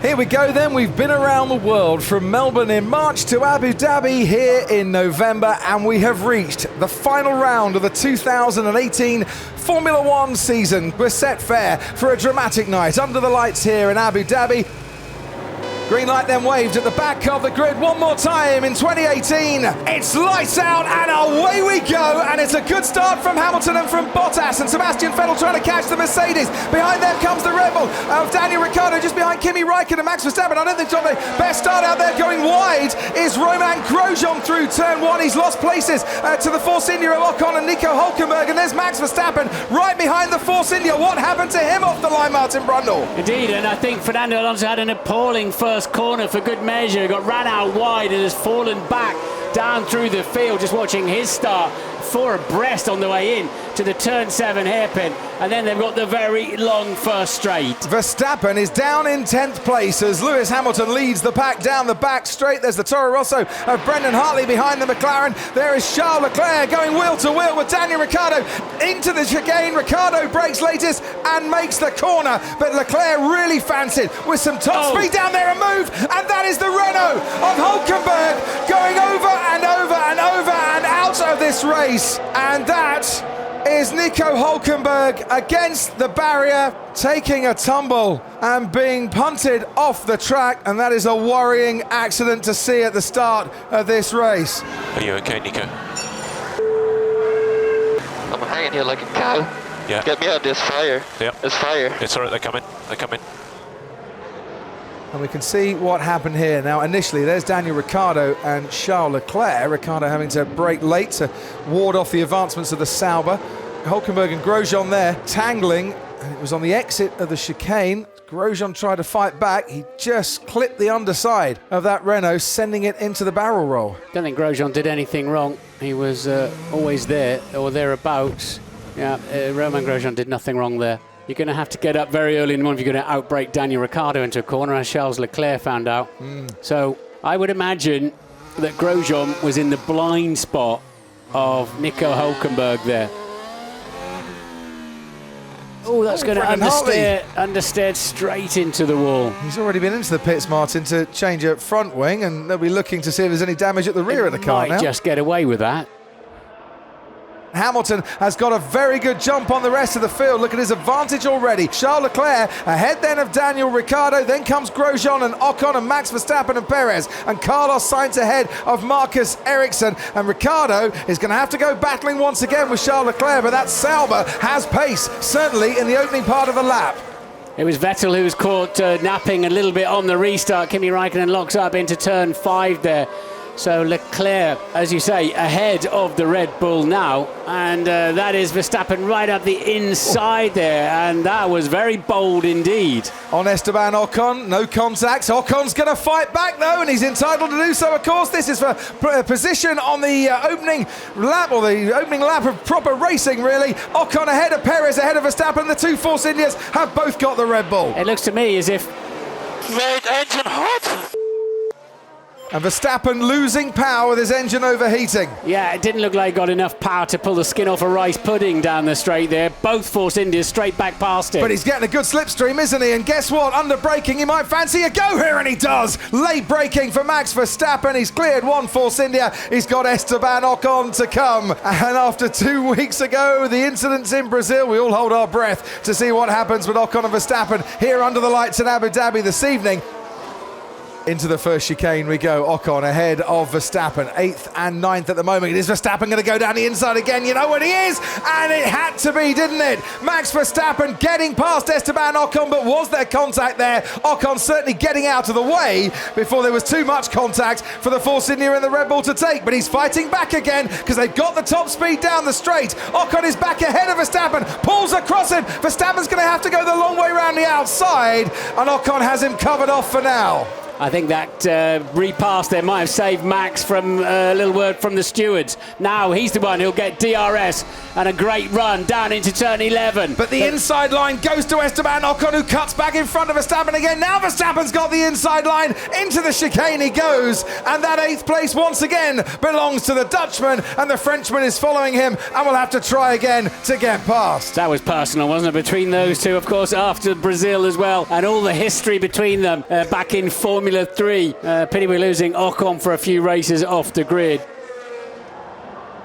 Here we go then, we've been around the world from Melbourne in March to Abu Dhabi here in November, and we have reached the final round of the 2018 Formula One season. We're set fair for a dramatic night under the lights here in Abu Dhabi. Green light then waved at the back of the grid one more time in 2018. It's lights out and away we go, and it's a good start from Hamilton and from Bottas, and Sebastian Vettel trying to catch the Mercedes. Behind them comes the Red Bull of Daniel Ricciardo, just behind Kimi Räikkönen and Max Verstappen. I don't think John, the best start out there going wide is Romain Grosjean through turn one. He's lost places to the Force India of Ocon and Nico Hülkenberg, and there's Max Verstappen right behind the Force India. What happened to him off the line, Martin Brundle? Indeed, and I think Fernando Alonso had an appalling first corner for good measure. Got ran out wide and has fallen back down through the field. Just watching his start, four abreast on the way in to the turn 7 hairpin, and then they've got the very long first straight. Verstappen is down in 10th place as Lewis Hamilton leads the pack down the back straight. There's the Toro Rosso of Brendan Hartley behind the McLaren. There is Charles Leclerc going wheel to wheel with Daniel Ricciardo into the chicane. Ricciardo breaks latest and makes the corner, but Leclerc really fancied with some top speed down there and move, and that is the Renault of Hülkenberg going over and over and over and out of this race, and that is Nico Hülkenberg against the barrier, taking a tumble and being punted off the track, and that is a worrying accident to see at the start of this race. Are you okay, Nico? I'm hanging here like a cow. Yeah. Get me out of this fire. Yep. There's fire. It's alright, they're coming. They're coming. And we can see what happened here. Now, initially, there's Daniel Ricciardo and Charles Leclerc. Ricciardo having to brake late to ward off the advancements of the Sauber. Hülkenberg and Grosjean there tangling, and it was on the exit of the chicane. Grosjean tried to fight back. He just clipped the underside of that Renault, sending it into the barrel roll. Don't think Grosjean did anything wrong. He was always there or thereabouts. Yeah, Romain Grosjean did nothing wrong there. You're going to have to get up very early in the morning if you're going to outbrake Daniel Ricciardo into a corner, as Charles Leclerc found out. So I would imagine that Grosjean was in the blind spot of Nico Hülkenberg there. Oh, that's going to understeer straight into the wall. He's already been into the pits, Martin, to change a front wing, and they'll be looking to see if there's any damage at the rear of the car now. Might just get away with that. Hamilton has got a very good jump on the rest of the field. Look at his advantage already. Charles Leclerc ahead then of Daniel Ricciardo. Then comes Grosjean and Ocon and Max Verstappen and Perez. And Carlos Sainz ahead of Marcus Ericsson. And Ricciardo is going to have to go battling once again with Charles Leclerc. But that Sauber has pace, certainly in the opening part of the lap. It was Vettel who was caught napping a little bit on the restart. Kimi Räikkönen locks up into turn 5 there. So Leclerc, as you say, ahead of the Red Bull now, and that is Verstappen right up the inside there, and that was very bold indeed. On Esteban Ocon, no contacts. Ocon's going to fight back though, and he's entitled to do so, of course. This is for position on the opening lap, or the opening lap of proper racing, really. Ocon ahead of Perez, ahead of Verstappen. The two Force Indias have both got the Red Bull. It looks to me as if... Made engine hot. And Verstappen losing power with his engine overheating. Yeah, it didn't look like he got enough power to pull the skin off a rice pudding down the straight there. Both Force Indias straight back past him. But he's getting a good slipstream, isn't he? And guess what? Under braking, he might fancy a go here, and he does. Late braking for Max Verstappen. He's cleared one Force India. He's got Esteban Ocon to come. And after 2 weeks ago, the incidents in Brazil, we all hold our breath to see what happens with Ocon and Verstappen here under the lights in Abu Dhabi this evening. Into the first chicane we go. Ocon ahead of Verstappen, 8th and 9th at the moment. Is Verstappen going to go down the inside again? You know what he is, and it had to be, didn't it? Max Verstappen getting past Esteban Ocon, but was there contact there? Ocon certainly getting out of the way before there was too much contact for the Force India and the Red Bull to take, but he's fighting back again because they've got the top speed down the straight. Ocon is back ahead of Verstappen, pulls across him. Verstappen's going to have to go the long way around the outside, and Ocon has him covered off for now. I think that repass there might have saved Max from a little word from the stewards. Now he's the one who'll get DRS and a great run down into turn 11. But the inside line goes to Esteban Ocon, who cuts back in front of Verstappen again. Now Verstappen's got the inside line. Into the chicane he goes. And that 8th place once again belongs to the Dutchman. And the Frenchman is following him and will have to try again to get past. That was personal, wasn't it, between those two, of course, after Brazil as well. And all the history between them back in Formula 3. Pity we're losing Ocon for a few races off the grid.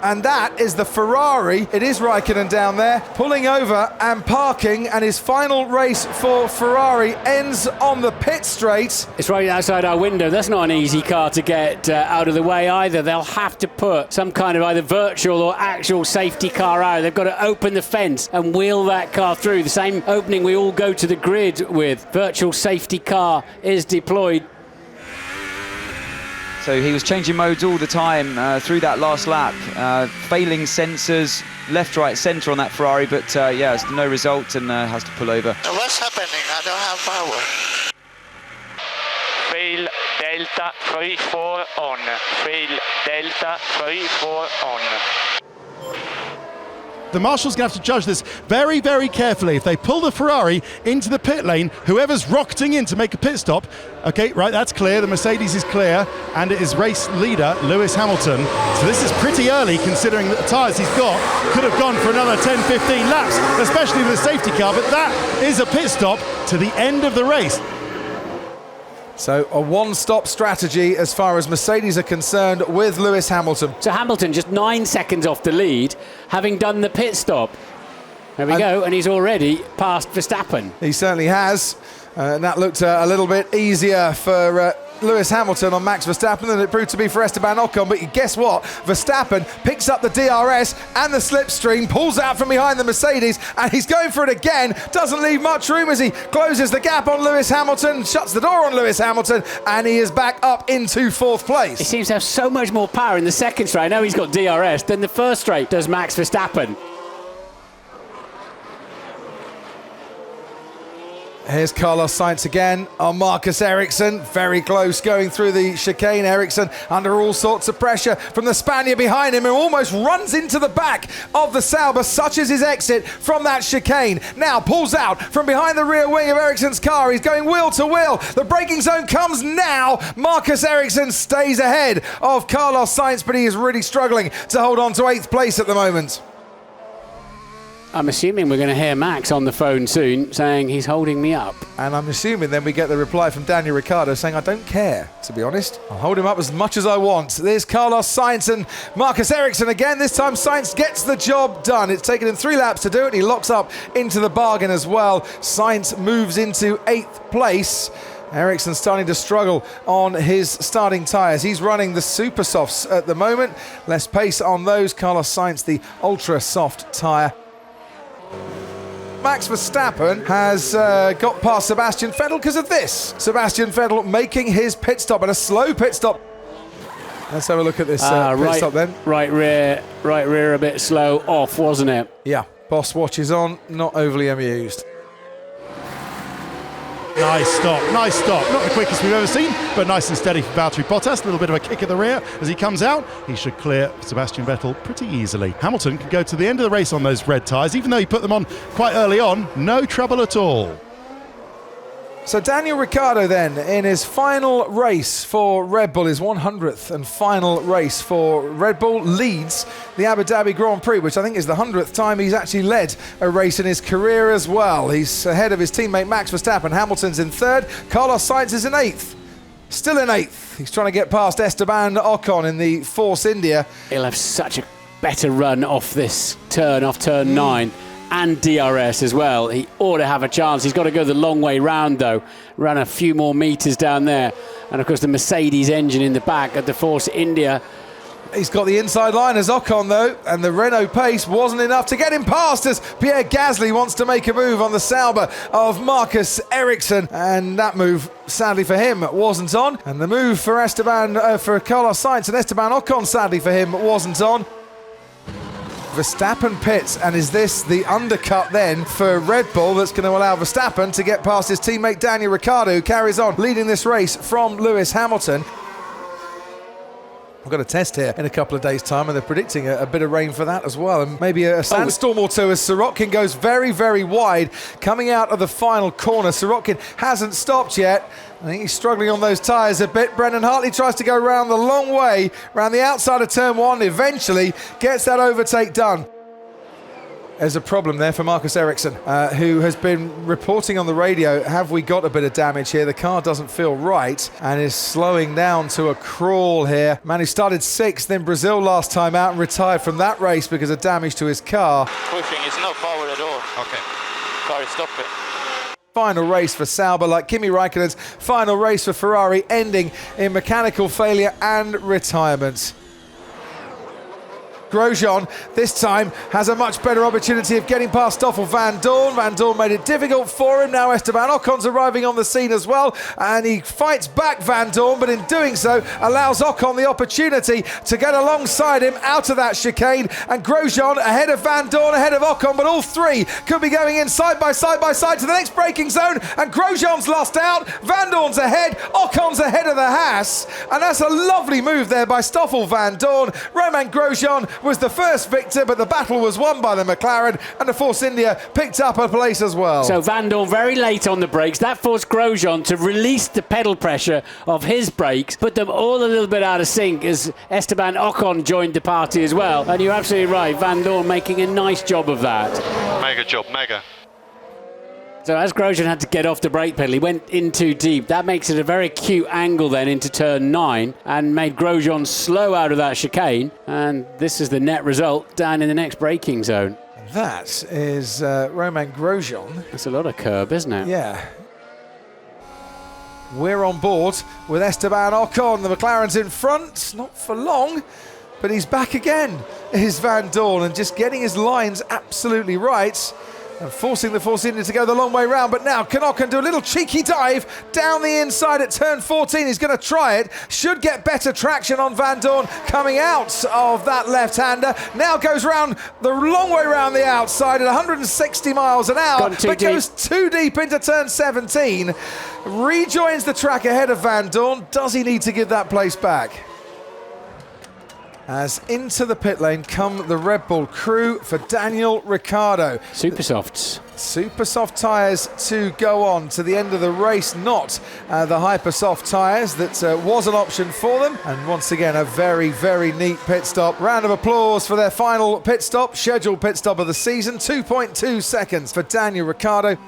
And that is the Ferrari. It is Raikkonen down there, pulling over and parking, and his final race for Ferrari ends on the pit straight. It's right outside our window. That's not an easy car to get out of the way either. They'll have to put some kind of either virtual or actual safety car out. They've got to open the fence and wheel that car through. The same opening we all go to the grid with. Virtual safety car is deployed. So he was changing modes all the time through that last lap, failing sensors, left, right, centre on that Ferrari, but yeah, it's no result and has to pull over. What's happening? I don't have power. Fail Delta 34 on. Fail Delta 34 on. The marshals going to have to judge this very, very carefully. If they pull the Ferrari into the pit lane, whoever's rocketing in to make a pit stop, okay, right, that's clear. The Mercedes is clear, and it is race leader Lewis Hamilton. So this is pretty early, considering that the tyres he's got could have gone for another 10, 15 laps, especially with a safety car, but that is a pit stop to the end of the race. So a one-stop strategy as far as Mercedes are concerned with Lewis Hamilton. So Hamilton just 9 seconds off the lead, having done the pit stop. There we go, and he's already passed Verstappen. He certainly has. And that looked a little bit easier for Lewis Hamilton on Max Verstappen than it proved to be for Esteban Ocon. But guess what? Verstappen picks up the DRS and the slipstream, pulls out from behind the Mercedes, and he's going for it again. Doesn't leave much room as he closes the gap on Lewis Hamilton, shuts the door on Lewis Hamilton, and he is back up into 4th place. He seems to have so much more power in the second straight. I know he's got DRS, than the first straight does Max Verstappen. Here's Carlos Sainz again on Marcus Ericsson. Very close going through the chicane. Ericsson under all sorts of pressure from the Spaniard behind him, who almost runs into the back of the Sauber. Such is his exit from that chicane. Now pulls out from behind the rear wing of Ericsson's car. He's going wheel to wheel. The braking zone comes now. Marcus Ericsson stays ahead of Carlos Sainz, but he is really struggling to hold on to 8th place at the moment. I'm assuming we're going to hear Max on the phone soon saying he's holding me up. And I'm assuming then we get the reply from Daniel Ricciardo saying, I don't care, to be honest. I'll hold him up as much as I want. There's Carlos Sainz and Marcus Ericsson again. This time Sainz gets the job done. It's taken him 3 laps to do it. He locks up into the bargain as well. Sainz moves into 8th place. Ericsson starting to struggle on his starting tyres. He's running the super softs at the moment. Less pace on those. Carlos Sainz, the ultra soft tyre. Max Verstappen has got past Sebastian Vettel because of this. Sebastian Vettel making his pit stop, and a slow pit stop. Let's have a look at this pit stop then. Right rear a bit slow off, wasn't it? Yeah, boss watch is on, not overly amused. Nice stop. Not the quickest we've ever seen, but nice and steady for Valtteri Bottas. A little bit of a kick at the rear as he comes out. He should clear Sebastian Vettel pretty easily. Hamilton can go to the end of the race on those red tyres, even though he put them on quite early on. No trouble at all. So Daniel Ricciardo then, in his final race for Red Bull, his 100th and final race for Red Bull, leads the Abu Dhabi Grand Prix, which I think is the 100th time he's actually led a race in his career as well. He's ahead of his teammate Max Verstappen. Hamilton's in 3rd. Carlos Sainz is in 8th. Still in 8th. He's trying to get past Esteban Ocon in the Force India. He'll have such a better run off this turn, off turn 9. And DRS as well. He ought to have a chance. He's got to go the long way round though. Run a few more metres down there. And of course the Mercedes engine in the back at the Force India. He's got the inside line as Ocon though, and the Renault pace wasn't enough to get him past as Pierre Gasly wants to make a move on the Sauber of Marcus Ericsson, and that move sadly for him wasn't on. And the move for Carlos Sainz and Esteban Ocon sadly for him wasn't on. Verstappen pits, and is this the undercut then for Red Bull that's going to allow Verstappen to get past his teammate Daniel Ricciardo, who carries on leading this race from Lewis Hamilton? I've got a test here in a couple of days' time, and they're predicting a bit of rain for that as well, and maybe a sandstorm or two as Sirotkin goes very, very wide coming out of the final corner. Sirotkin hasn't stopped yet. I think he's struggling on those tyres a bit. Brendan Hartley tries to go around the long way, around the outside of turn one, eventually gets that overtake done. There's a problem there for Marcus Ericsson, who has been reporting on the radio, have we got a bit of damage here? The car doesn't feel right and is slowing down to a crawl here. Man who started 6th in Brazil last time out and retired from that race because of damage to his car. Pushing, it's no power at all. Okay. Sorry, stop it. Final race for Sauber, like Kimi Raikkonen's final race for Ferrari, ending in mechanical failure and retirement. Grosjean this time has a much better opportunity of getting past Stoffel Van Dorn. Van Dorn made it difficult for him. Now Esteban Ocon's arriving on the scene as well, and he fights back Van Dorn, but in doing so allows Ocon the opportunity to get alongside him out of that chicane. And Grosjean ahead of Van Dorn, ahead of Ocon, but all three could be going in side by side to the next braking zone, and Grosjean's lost out. Van Dorn's ahead, Ocon's ahead of the Haas, and that's a lovely move there by Stoffel Van Dorn. Romain Grosjean was the first victor, but the battle was won by the McLaren, and the Force India picked up a place as well. So Van Dorn very late on the brakes. That forced Grosjean to release the pedal pressure of his brakes, put them all a little bit out of sync as Esteban Ocon joined the party as well. And you're absolutely right, Van Dorn making a nice job of that. Mega job, mega. So as Grosjean had to get off the brake pedal, he went in too deep. That makes it a very acute angle then into turn 9 and made Grosjean slow out of that chicane. And this is the net result down in the next braking zone. That is Romain Grosjean. That's a lot of curb, isn't it? Yeah. We're on board with Esteban Ocon. The McLaren's in front, not for long, but he's back again. Is Van Dorn, and just getting his lines absolutely right. And forcing the Force India to go the long way round. But now can Ocon do a little cheeky dive down the inside at turn 14. He's going to try it. Should get better traction on Van Dorn coming out of that left-hander. Now goes round the long way round the outside at 160 miles an hour. But goes too deep into turn 17. Rejoins the track ahead of Van Dorn. Does he need to give that place back? As into the pit lane come the Red Bull crew for Daniel Ricciardo. Super softs. Super soft tyres to go on to the end of the race, not the hyper soft tyres that was an option for them. And once again, a very, very neat pit stop. Round of applause for their final pit stop, scheduled pit stop of the season. 2.2 seconds for Daniel Ricciardo.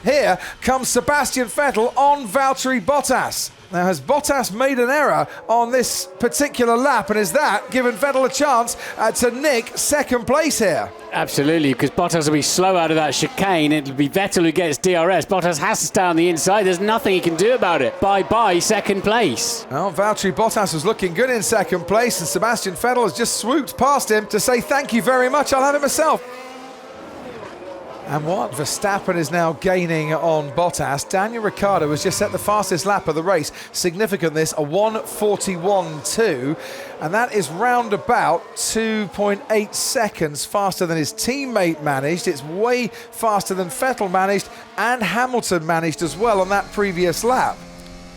Here comes Sebastian Vettel on Valtteri Bottas. Now, has Bottas made an error on this particular lap, and is that given Vettel a chance to nick second place here? Absolutely, because Bottas will be slow out of that chicane. It'll be Vettel who gets DRS. Bottas has to stay on the inside. There's nothing he can do about it. Bye-bye, second place. Well, Valtteri Bottas was looking good in second place, and Sebastian Vettel has just swooped past him to say thank you very much, I'll have it myself. And what Verstappen is now gaining on Bottas. Daniel Ricciardo has just set the fastest lap of the race. Significant this, a 1:41.2, and that is round about 2.8 seconds faster than his teammate managed. It's way faster than Vettel managed and Hamilton managed as well on that previous lap.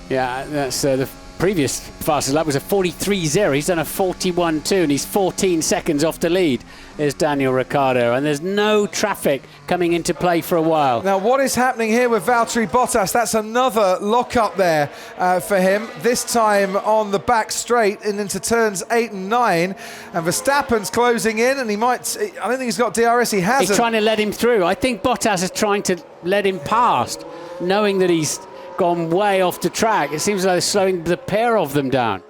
Yeah, that's the previous fastest lap was a 43.0. He's done a 41.2 and he's 14 seconds off the lead. Is Daniel Ricciardo, and there's no traffic coming into play for a while. Now, what is happening here with Valtteri Bottas? That's another lock-up there for him, this time on the back straight and into turns 8 and 9. And Verstappen's closing in, and he might, I don't think he's got DRS, he hasn't. He's trying to let him through. I think Bottas is trying to let him past, knowing that he's gone way off the track. It seems like they're slowing the pair of them down.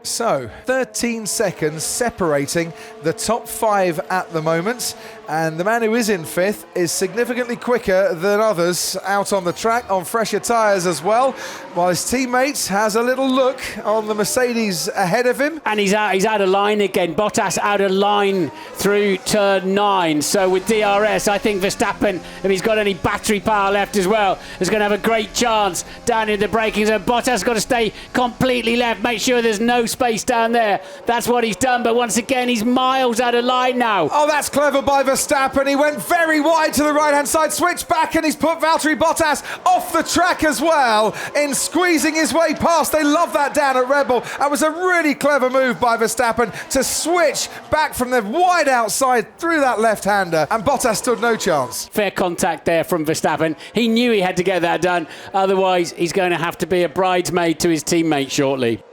So, 13 seconds separating the top 5 at the moment, and the man who is in 5th is significantly quicker than others out on the track, on fresher tyres as well, while his teammate has a little look on the Mercedes ahead of him. And he's out of line again. Bottas out of line through turn 9. So with DRS, I think Verstappen, if he's got any battery power left as well, is going to have a great chance down in the braking zone. Bottas got to stay completely left, make sure there's no space down there. That's what he's done, but once again, he's miles out of line now. Oh, that's clever by Verstappen. He went very wide to the right-hand side, switched back, and he's put Valtteri Bottas off the track as well in squeezing his way past. They love that down at Red Bull. That was a really clever move by Verstappen to switch back from the wide outside through that left-hander, and Bottas stood no chance. Fair contact there from Verstappen. He knew he had to get that done, otherwise he's going to have to be a bridesmaid to his teammate shortly.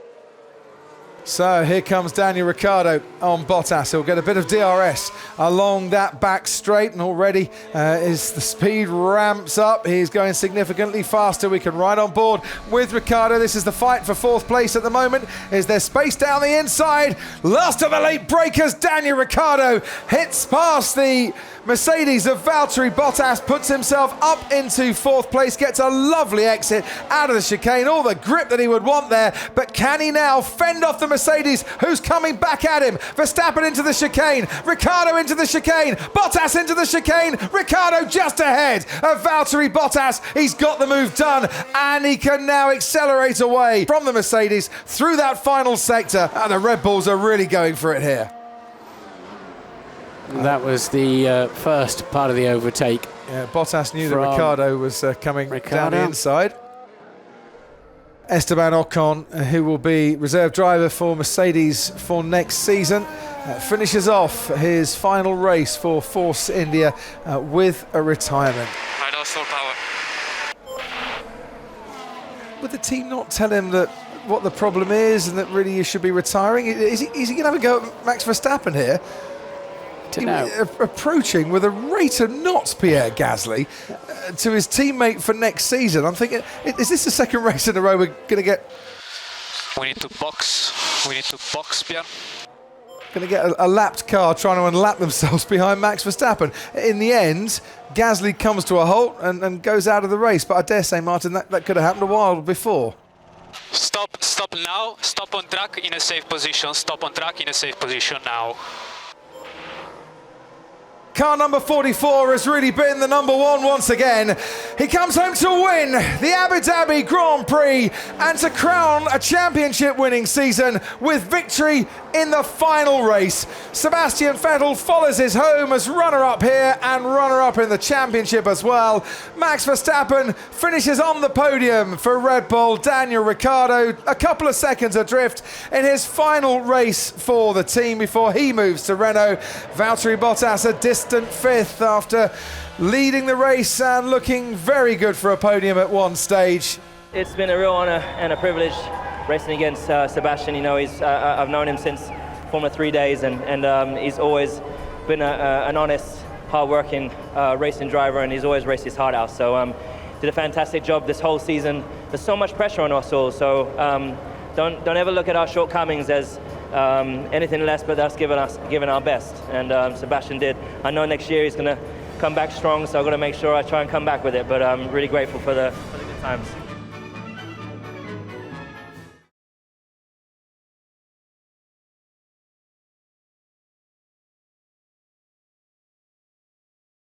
So here comes Daniel Ricciardo on Bottas. He'll get a bit of DRS along that back straight, and already as the speed ramps up, he's going significantly faster. We can ride on board with Ricciardo. This is the fight for fourth place at the moment. Is there space down the inside? Last of the late breakers, Daniel Ricciardo hits past the Mercedes of Valtteri Bottas, puts himself up into fourth place, gets a lovely exit out of the chicane, all the grip that he would want there, but can he now fend off the Mercedes who's coming back at him? Verstappen into the chicane, Ricciardo into the chicane, Bottas into the chicane, Ricciardo just ahead of Valtteri Bottas. He's got the move done, and he can now accelerate away from the Mercedes through that final sector, and the Red Bulls are really going for it here. That was the first part of the overtake. Yeah, Bottas knew that Ricciardo was coming down the inside. Esteban Ocon, who will be reserve driver for Mercedes for next season, finishes off his final race for Force India with a retirement. I lost all power. Would the team not tell him that what the problem is and that really you should be retiring? Is he going to have a go at Max Verstappen here? Approaching with a rate of knots, Pierre Gasly, to his teammate for next season. I'm thinking, is this the second race in a row we're going to get? We need to box. We need to box, Pierre. Going to get a lapped car trying to unlap themselves behind Max Verstappen. In the end, Gasly comes to a halt and goes out of the race. But I dare say, Martin, that could have happened a while before. Stop now. Stop on track in a safe position. Stop on track in a safe position now. Car number 44 has really been the number one once again. He comes home to win the Abu Dhabi Grand Prix and to crown a championship winning season with victory in the final race. Sebastian Vettel follows his home as runner-up here and runner-up in the championship as well. Max Verstappen finishes on the podium for Red Bull. Daniel Ricciardo a couple of seconds adrift in his final race for the team before he moves to Renault. Valtteri Bottas a distant fifth after leading the race and looking very good for a podium at one stage. It's been a real honor and a privilege racing against Sebastian. You know, I've known him since Formula 3 days, and he's always been an honest, hard-working racing driver, and he's always raced his heart out. So did a fantastic job this whole season. There's so much pressure on us all, so don't ever look at our shortcomings as anything less but us giving our best, and Sebastian did. I know next year he's going to come back strong, so I've got to make sure I try and come back with it, but I'm really grateful for the good times.